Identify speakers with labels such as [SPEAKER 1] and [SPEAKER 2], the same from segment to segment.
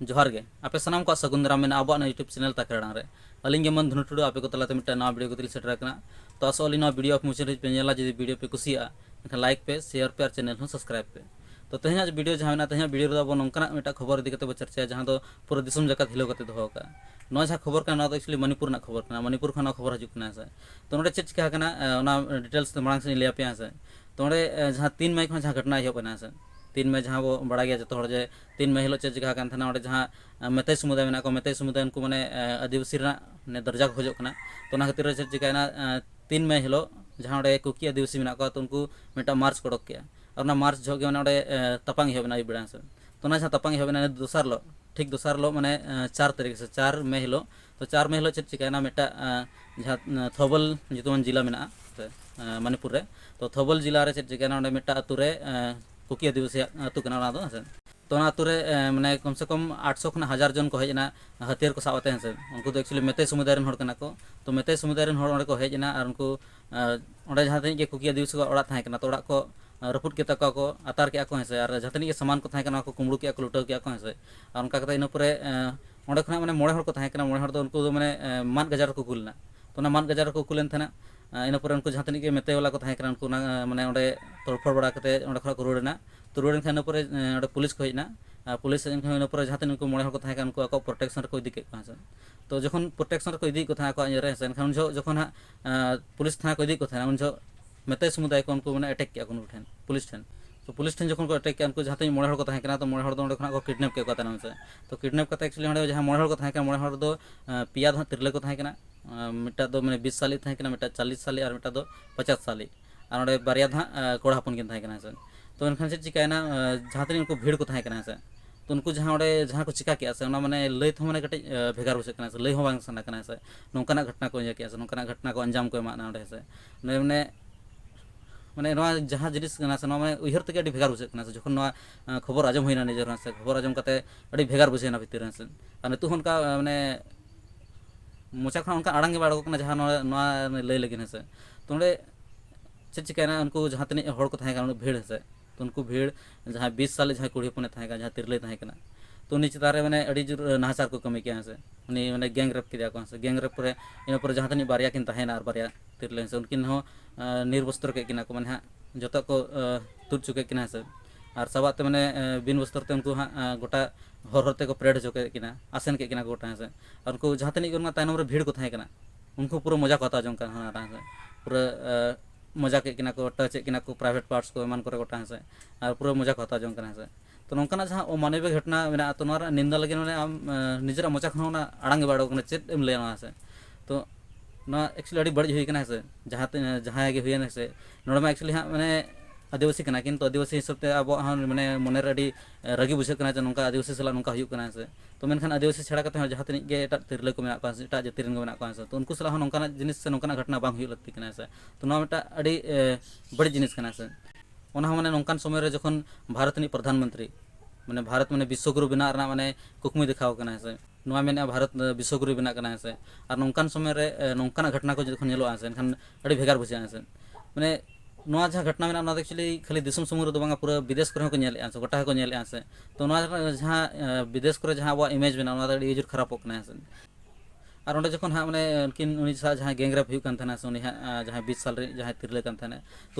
[SPEAKER 1] जोहार गे आपे सनाम को सगुन दाराम में अब यूट्यूब चैनल ताकराड़ा रे अलिंग के मन धुनु टुडू आपे को तलाते मिट्टा नवा वीडियो को तिल सेटर कना तो असली नवा वीडियो आप मुझे पे नेला जदी वीडियो पे कुसिया एनखान लाइक पे शेयर पे और चैनल हो सब्सक्राइब पे तो तेहना वीडियो जहां मेना तेहना वीडियो रो नोंकना मिट्टा खबर इदी कते बो चर्चा जहां दो पूरा दिसम जकात हिलो कते दोहो का नवा जहां खबर का ना तो एक्चुअली मणिपुर ना खबर कना मणिपुर खना खबर हजू कना से तो नोडे चेक चिका कना ओना डिटेल्स मांग से ले पे से तो नोडे जहां 3 मई खन जहां घटना हो बना से 3 मई जहाँ वो बड़ा गया जो जे 3 मई हिलो चेक चिका कान थाना जहाँ मेते समुदाय में को मेते समुदाय उनको मैंने आदिवासी ने दर्जा खोजो कना तो ना खातिर चेक चिकाना 3 मई हिलो जहाँ कुकी आदिवासी में को तो उनको मिटा मार्च को किया और ना मार्च जो मैंने तपांग हो बना बेड़ा से तो ना जहाँ तपांग हो बना दोसार लो ठीक दोसार लो मैंने 4 तारीख से 4 मई हिलो तो 4 मई हिलो चेक चिकाना मिटा जहाँ थोबल जुतुमान जिला में मणिपुर रे तो थोबल जिला रे चेक चिकाना मिटा अतु रे कुकी आदिवासी अतु कना से तो अतु रे मैंने कम से कम 800 खन 1000 जन को हेजना हथियार को सावते हैं से उनको तो एक्चुअली मेते समुदाय रन होड़ कना को तो मेते समुदाय रन होड़ को हेजना और उनको ओंडे जहां तनी के कुकी आदिवासी को ओड़ा थाहे कना तो ओड़ा को रपुट के तक को अतार के को हेसे और जहां तनी के सामान को थाहे कना को कुमड़ू के को लुटाव के को हेसे और उनका कते इन पुरे ओंडे खना माने मोड़े होड़ को थाहे कना मोड़े होड़ तो उनको तो माने मान गजार को कुलना तो ना मान गजार को कुलेन थाना इन पुरे उनको जहां तनी के मेते वाला को थाहे कना उनको माने ओंडे तोड़फोड़ बड़ा कते ओंडे खरा को रुड़ना तो रुड़न खान पुरे ओंडे पुलिस को हेजना पुलिस इन पुरे जहां तनी उनको मोड़े होड़ को थाहे कना उनको प्रोटेक्शन को इदी के से तो जखन प्रोटेक्शन को इदी को थाहे को रे से एनखान जो जखन पुलिस थाना को इदी को थाना उन जो मेते समुदाय को उनको मैंने अटैक किया उनको ठेन पुलिस ठेन तो पुलिस ठेन जखन को अटैक किया उनको जहां तनी मोड़े होड़ को थाहे कना तो मोड़े होड़ दो खना को किडनैप के को ताना से तो किडनैप करते एक्चुअली ओंडे जहां मोड़े होड़ को थाहे कना मोड़े होड़ दो पिया दो तिरले को थाहे कना मिटा दो मैंने 20 साली थाहे कना मिटा 40 साली और मिटा दो 50 साली और ओंडे बारिया धा कोड़ा हपन किन थाहे कना से तो एनखान से चिकायना जहां तनी उनको भीड़ को थाहे कना से तो उनको जहाँ को चिका किया से मैंने लय तो मैंने कटे भेगार बुझे से लय बांग सना कना से नौकाना घटना को किया से नौकाना घटना को अंजाम को एमाना ओंडे से मैंने माने जहाँ जिनिस कना से मैंने उहर तक अड़ी भेगार बुझे से जखन खबर आजम होना निजर से खबर आजम करते अड़ी भेगार बुझेना भितर से और नितु उनका माने मोचा खा उनका आड़ांग बाड़ो कना जहाँ लय लगे से तो ओंडे चेक चिकायना उनको जहाँ तनी हड़ को थाहे कना भीड़ से तो उनको भीड़ जहाँ 20 साल जहाँ कुड़ी हपने थाहे जहाँ तिरले थाहे कना तो उन्हीं चितान रे मैंने अड़ी जोर नाहचार को कमी किया से उन्हीं मैंने गैंग रेप किया को से गैंग रेप पर इन पर जहाँ तनी बारिया किन थाहेना और बारिया तिरले से उनकिन हो निर्वस्त्र के किना को मैंने हाँ जो को तुद चुके किना से और सबाते मैंने बिन वस्त्र ते उनको हाँ गोटा हर हरते को परेड चुके किना आसन के किना गोटा से और उनको जहाँ तनी को तायनम रे भीड़ को थाहे कना उनको पूरा मजा को हता जंका से पूरा मजा के किना को टच किना को प्राइवेट पार्ट्स को एमान करे गोटा से और पूरा मजा को हता जंग कना से तो नौकाना जहाँ मानवीय घटना मेना तो नोरा निंदा लगे मैंने आम निजरा मजा खन आड़ांग बाड़ो कना चेत एम लेना से तो ना एक्चुअली अड़ी बड़ी हुई कना से जहाँ के हुई से नोड़ा में एक्चुअली हाँ मैंने आदिवासी कना किंतु आदिवासी हिसाब से अब मैंने मने अड़ी रगी बुझे कना नौका आदिवासी सला नौका हुई कना से तो मेनखान आदिवासी छाड़ा करते जहाँ तनिक गे एटा तिरले को मेना एटा जाति रन को मेना को से तो उनको सला नौकाना जिनिस से नौकाना घटना बांग हुई लगती कना से तो ना मेटा अड़ी बड़ी जिनिस कना से ओना माने नौकान समय रे जखन भारत नि प्रधानमंत्री माने भारत माने विश्वगुरु बना रना माने कुकमुई दिखाव कना से नोआ मेना भारत विश्वगुरु बना कना से और नौकान समय रे नौकाना घटना को जखन नेलो से एनखान अड़ी भेगार बुझे से माने नोआ जहाँ घटना में एक्चुअली खाली दिसम समूह दो पूरा विदेश को नेले से गोटा को नेले से तो जहाँ विदेश को जहाँ अब इमेज बना जोर खराब से और अंडे जखन हाँ मैंने उनकिन उनी जहाँ गैंगरेप हुई से उनी हाँ जहाँ 20 साल जहाँ तिरले तो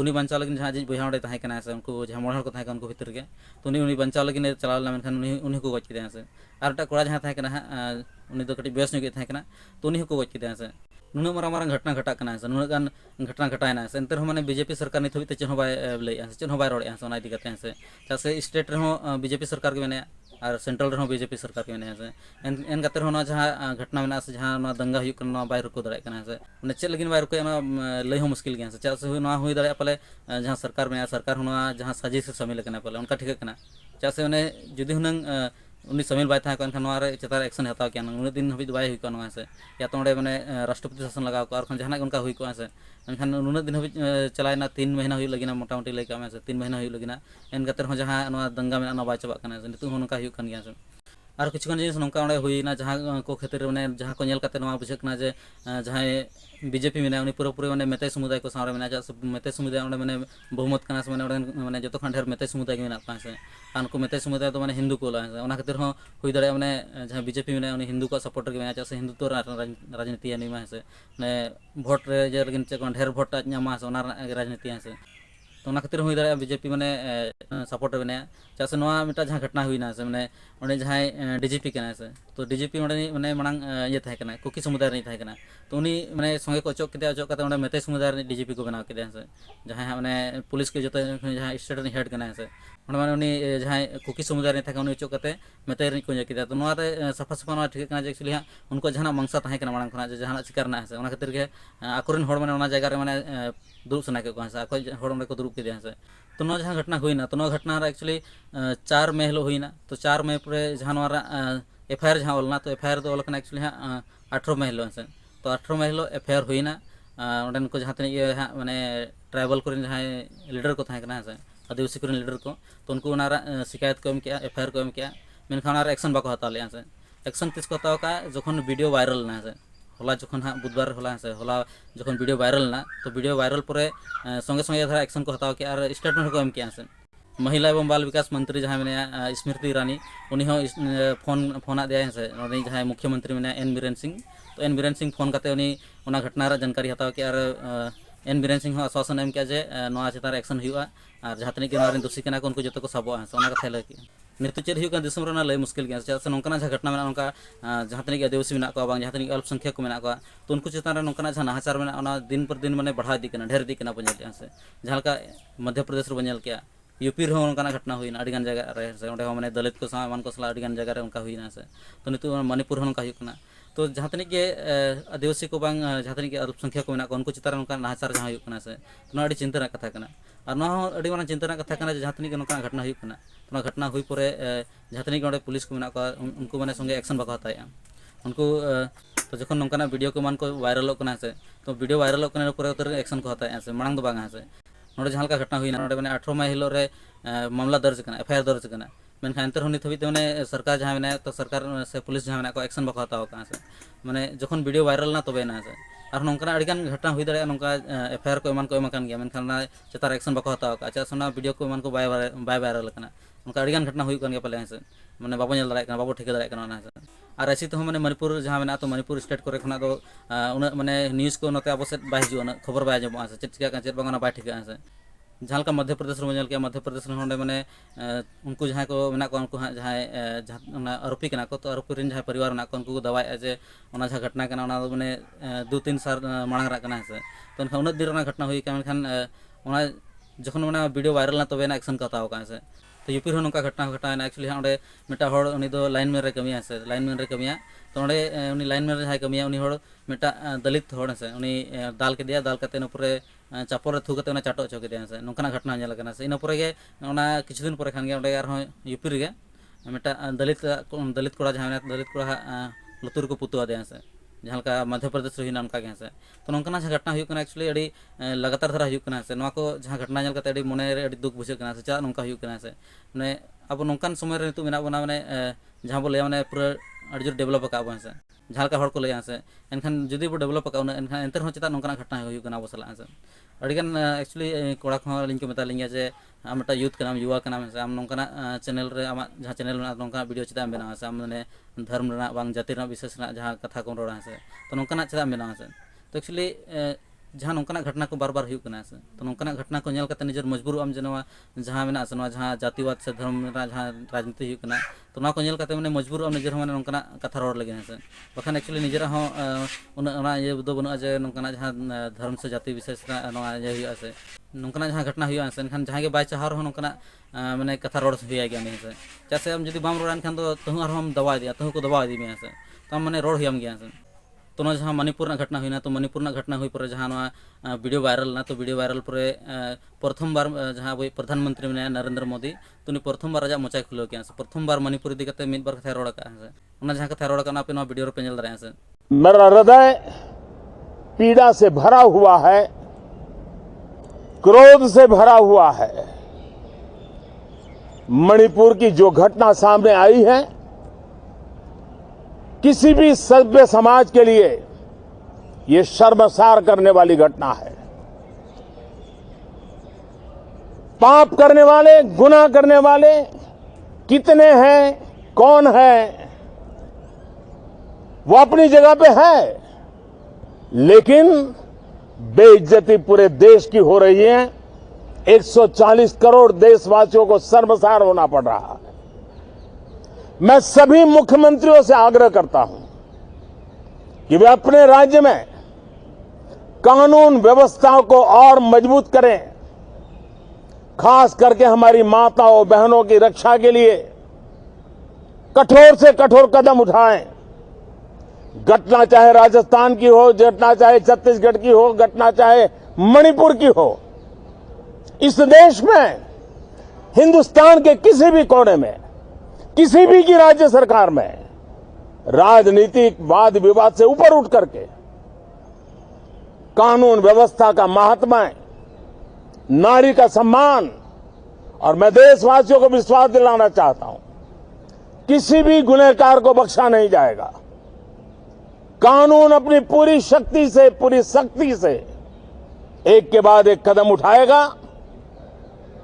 [SPEAKER 1] उनी बचाव लगे जहाँ बहा अंडे तहकना से उनको जहाँ मोड़ को तहकना उनको भीतर के तो उनी बचाव लगे चला मेन उनी को गज के से और एट कड़ा जहाँ तहकना हाँ उनी तो कटी बेस गे तहकना तो उनी को गज के से नुना मारा मारा घटना घटा से नुना गान घटना घटाना से एंते मैंने बीजेपी सरकार नित हबीते चेन बै लैया चेन बै रोड़ा से इदी करते से चेदा से स्टेट रे बीजेपी सरकार के मेने और सेंट्रल रे बीजेपी सरकार के मेने से एन करते जहाँ घटना में से जहाँ दंगा हुई बै रुको दाड़े से मैंने चेक लगे बै रुको लय मुश्किल गया से चेदा से हुई दाड़े पाले जहाँ सरकार में सरकार जहाँ साजिश से शामिल पाले उनका ठीक चेदा से उन्हें जुदी हुनंग उन्नी शामिल बै था चेतार एक्शन हत्या किया उन दिन हबी बै हुई से या तो मैंने राष्ट्रपति शासन लगा और जहाँ उनका हुई से एनखान उन दिन हबी चलाना 3 महीना हुई लगे मोटामुटी लैका में से 3 महीना हुई लगे एन जहाँ दंगा में बै चाबा से नितु नौका हुई से और किछुगान जिनिस नौका हुईना जहाँ को क्षेत्र में जहाँ को नेल काते बुझेना जे जहाँ बीजेपी में उनी पूरापूरी मैंने मेते समुदाय को सामने में से मेते समुदाय मैंने बहुमत करना से मैंने जो खान ढेर मेते समुदाय के मेना से उनको मेते समुदाय तो मैंने हिंदू को खातिर हुई दाड़े मैंने जहाँ बीजेपी में उनी हिंदू को सपोर्टर के मेना से हिंदुत्व राजनीति नहीं से भोट रे जे ढेर भोट नामा से राजनीति है से तो खातिर हुई दाड़ा बीजेपी मैंने सपोर्टर बनाया चाहे मिटा जहाँ घटना हुईना से मैंने उन्हें जहाँ डीजीपी करना से तो डीजीपी मैंने मांग ये तहकना कुकी समुदाय नहीं तहकना तो उनी मैंने संगे को अचोक अचोक मेते समुदाय डीजीपी को बनाव के से जहाँ मैंने पुलिस के जो जहाँ स्टेट हेड करना से मैंने उनी जहाँ कुकी समुदाय नहीं था उन्हें अचोक मेते को किया तो साफा साफा ठीक है एक्चुअली हाँ उनको जहाँ मंगसा तहकना मांग खुना जहाँ चिकारना है खातिर के आकोरेन मैंने जगह मैंने दुरुब सना के को दुरुब के से तो ना जहाँ घटना हुईना तो ना घटना एक्चुअली 4 मई हिलो हुईना तो 4 मई पर जहाँ एफआईआर जहाँ ओलना तो एफआईआर तो ओलना एक्चुअली हाँ 18 मई हिलो से तो 18 मई हिलो एफआईआर हुईना उन को जहाँ तीन हाँ मैंने ट्राइबल को जहाँ लीडर को तहकना से आदिवासी को लीडर को तो उनको शिकायत को एम किया एफआईआर को एम किया मेनखान एक्शन बाको हताव लें से एक्शन तीस को हताव का जोखन वीडियो वायरल ना से होला जोखन हाँ बुधवार होला से होला जोखन वीडियो वायरल ना तो वीडियो वायरल पर संगे संगे धारा एक्शन को हताव किया और स्टेटमेंट को एम किया से महिला एवं बाल विकास मंत्री जहाँ मैंने स्मृति ईरानी उन्हीं फोन दिया से जहाँ मुख्यमंत्री मैंने एन बीरेन सिंह तो एन बीरेन सिंह फोन करते उन्हीं घटना जानकारी हताव किया और एन बीरेन सिंह आश्वासन एम किया जे चितान एक्शन हुआ और जहाँ तनिक दोषी को उनको जो को सबा कथा लगे नित चेद दिसम लय मुश्किल गया चेदा से नौका जहाँ घटना में जहाँ तनिक आदिवासी में जहाँ तनिक अल्पसंख्यक को मेना तो उनको चितान नौका जहाँ नाहाचार में दिन पर दिन मैंने बढ़ा इदी ढेर इदी बन से जहाँ मध्य प्रदेश बन के यूपी रहा घटना हुईना अड़ीगान जगह से मैंने दलित को एमान को सला अड़ीगान जगह उनका हुईना से तो नित मणिपुर होना तो जहाँ तनिक आदिवासी को जहाँ तनिक अल्पसंख्यक को मेना उनको चितान उनका नाहाचार जहाँ होना से तो अड़ी चिंता कथा और मांग चिंता कथा जहाँ तनिक नौका घटना होना तो घटना हुई पर जहाँ तनिक पुलिस को मेना उनको मैंने संगे एक्शन बाको हताया उनको तो जो नौका वीडियो को मान को वायरल से तो वीडियो वायरल पूरे एक्शन को हताया से मांग बांग से नोड़े जहाँ घटना हुई मैंने 18 मई हिलो रे मामला दर्ज करना एफआईआर दर्ज करना मेनखान एंतर नित हबी मैंने सरकार जहाँ में तो सरकार से पुलिस जहाँ में एक्शन बाको हताव से मैंने जो वीडियो वायरल ना तब से और नौका अड़ीगान घटना हुई दाड़ा नौका एफआईआर को एमान को एम गया मेनखान चितार एक्शन बाको हताव चेदा वीडियो को एमान को बै वायरल उनका अड़ीगान घटना हुई गया पाले से मैंने बाबो नेल दाड़ा बाबो ठिका दाड़ा और ऐसी तो मैंने मणिपुर जहाँ में तो मणिपुर स्टेट को खुना तो उन मैंने न्यूज़ को नोते अब से बै हजूँ खबर बै आजमा से चेक चिका चेक बांगा बै ठिका से जहाँ का मध्य प्रदेश में के मध्य प्रदेश मैंने उनको जहाँ को मेना उनको हाँ जहाँ आरोपी को तो आरोपी जहाँ परिवार में उनको दवाए जे जहाँ घटना मैंने 2-3 साल मांग से तो उनका उन्नत दिन घटना हुई मेनखान जो मैंने वीडियो वायरल ना तब एक्शन को हताव से तो यूपी नौका घटना घटना एक्चुअली हाँ मिटा लाइन मैन कमिया से लाइन मैन कमिया तो उन्हें लाइन मैन जहाँ कमिया उन्हीं मिटा दलित से उन्हीं दाल के दिया दाल करते पूरे चापोर थू करते चाटो चो के से नौका घटना नेलना से इन पर किछु दिन पर खान यूपी रे मिटा दलित दलित कोड़ा जहाँ दलित कोड़ा लुतुर को पुतुआ से जहाँ का मध्य प्रदेश हुई उनका के से तो नौका जहाँ घटना हुई एक्चुअली अड़ी लगातार धारा हुई से को जहाँ घटना नेल करते मन दुख बुझे से चला नौका हुई से मैंने अब नौकान समय नित मेना बना मैंने जहाँ बो मैंने पूरा अड़ी जोर डेवलप बन से जहाँ का को लैया से एनखान जुदी बो डेवलप एनखान एंतर चेदा नौका घटना हुई अब सला से अड़ीगान एक्चुअली कोड़ा को मता लिंगा जे आम मिटा यूथ कनाम युवा कनाम से आम नौका चैनल रे आम जहाँ चैनल में नौका वीडियो चेदा बनावा से आम मैंने धर्म बांग जाति विशेष जहाँ कथा को रोड़ा से तो नौका चेदा बनावा से तो एक्चुअली जहाँ नौका घटना को बार बार हुई से तो नौका घटना को नेल निजर मजबूर आम जहाँ में जहाँ जातिवाद से धर्म जहाँ राजनीति हुई तो ना को नेल मैंने मजबूर आम निजर मैंने नौका कथा रोड़ लगे से बखान एक्चुअली निजर उन्ना ये बनुआ जे नौका जहाँ धर्म से जाति विशेष ये से नौका जहाँ घटना हुआ से एनखान जहाँ के बै चाह रहा नौका मैंने कथा रोड़ हुआ गया नहीं से चाहे से जुदी बाम रोड़ा एनखान तो तहु हम दबा दिया तहु को दबा दी में से तो हम मैंने रोड़ हुआ गया से तो जहाँ मणिपुर घटना हुई तो मणिपुर घटना हुई पर जहाँ वीडियो वायरल ना तो वीडियो वायरल पर प्रथम बार जहाँ वही प्रधानमंत्री में नरेंद्र मोदी तो उन्हीं प्रथम बार आज मोचा खुले के प्रथम बार मणिपुर इदी करते मिद बार कथा रोड़ का जहाँ कथा रोड़ का पे वीडियो पे नेल से
[SPEAKER 2] मेरा हृदय पीड़ा से भरा हुआ है, क्रोध से भरा हुआ है। मणिपुर की जो घटना सामने आई है किसी भी सभ्य समाज के लिए ये शर्मसार करने वाली घटना है। पाप करने वाले, गुनाह करने वाले कितने हैं, कौन है, वो अपनी जगह पे है, लेकिन बेइज्जती पूरे देश की हो रही है। 140 करोड़ देशवासियों को शर्मसार होना पड़ रहा है। मैं सभी मुख्यमंत्रियों से आग्रह करता हूं कि वे अपने राज्य में कानून व्यवस्थाओं को और मजबूत करें, खास करके हमारी माताओं बहनों की रक्षा के लिए कठोर से कठोर कदम उठाएं। घटना चाहे राजस्थान की हो, घटना चाहे छत्तीसगढ़ की हो, घटना चाहे मणिपुर की हो, इस देश में, हिंदुस्तान के किसी भी कोने में, किसी भी की राज्य सरकार में राजनीतिक वाद विवाद से ऊपर उठ करके कानून व्यवस्था का महात्मा, नारी का सम्मान, और मैं देशवासियों को विश्वास दिलाना चाहता हूं, किसी भी गुनहगार को बख्शा नहीं जाएगा। कानून अपनी पूरी शक्ति से, पूरी सख्ती से एक के बाद एक कदम उठाएगा।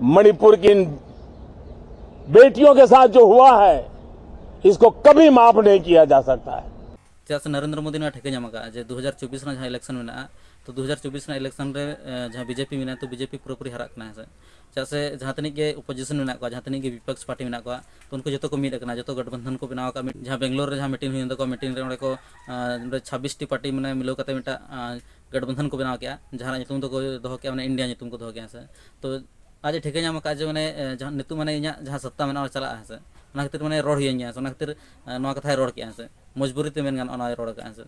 [SPEAKER 2] मणिपुर की इन बेटियों के साथ जो हुआ है, इसको कभी माफ नहीं किया जा सकता है।
[SPEAKER 1] जैसे नरेंद्र मोदी ने ठेके जमा जे 2024 जहाँ इलेक्शन में तो 2024 इलेक्शन रे जहाँ बीजेपी में तो बीजेपी पूरी हरा है से जहाँ तनिक के अपोजिशन में जहाँ तनिक के विपक्ष पार्टी में तो उनको जो को मीट जो गठबंधन को बनाव जहाँ बेंगलोर जहाँ मीटिंग हुई मीटिंग को 26 पार्टी मैंने मिलो मिटा गठबंधन को बनाव किया जहाँ नीतुम को दो किया मैंने इंडिया नीतुम को दो किया से तो आज ठेके नाम जो मैंने जहाँ नीतु मैंने जहाँ सत्ता में चला से खातिर मैंने रोड हुई खातिर कथा रोड किया से मजबूरी ते मेन गाना रोड का से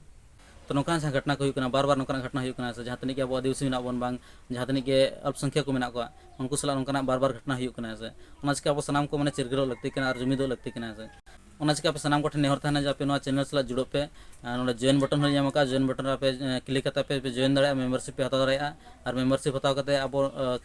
[SPEAKER 1] तो नौका जहाँ घटना को बार बार नौका घटना होना से जहाँ तनिक अब आदिवासी में बन बांग जहाँ तनिक के अल्पसंख्यक को मेना उनको सला नौका बार बार घटना होना से चिका अब सामान को मैंने चिरगिरो लगती और जुमिदो लगती से चिका पे सामान को नेहर तहना जो पे चैनल सला जुड़ो पे ना जॉइन बटन हो जामा जॉइन बटन पे क्लिक पे जॉइन दाड़ा मेम्बरशिप पे हता दाड़ा और मेम्बरशिप हताव करते अब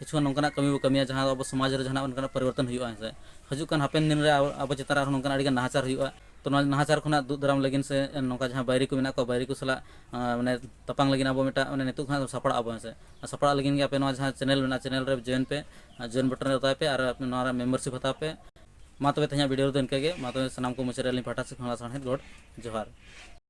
[SPEAKER 1] किछु नौका कमी बो कमिया जहाँ अब समाज रे जहाँ उनका परिवर्तन हुआ है हजुकान हापेन दिन रे अब चितान नौका अड़ी नाहाचार हुआ तो नाहाचार खुना दूध दाराम लगिन से नौका जहाँ बायरी को मेना बायरी को सला मैंने तपांग लगिन अब मिटा मैंने नितु खाना सपड़ा अब से सपड़ा लगिन के पे जहाँ चैनल में चैनल रे जॉइन पे जॉइन बटन रे होता पे और मेम्बरशिप हता पे मा तबे तेहना वीडियो दो इनके मा तबे सनाम को मुचारे पाटा से खड़ा साणहेद गॉड जोहार।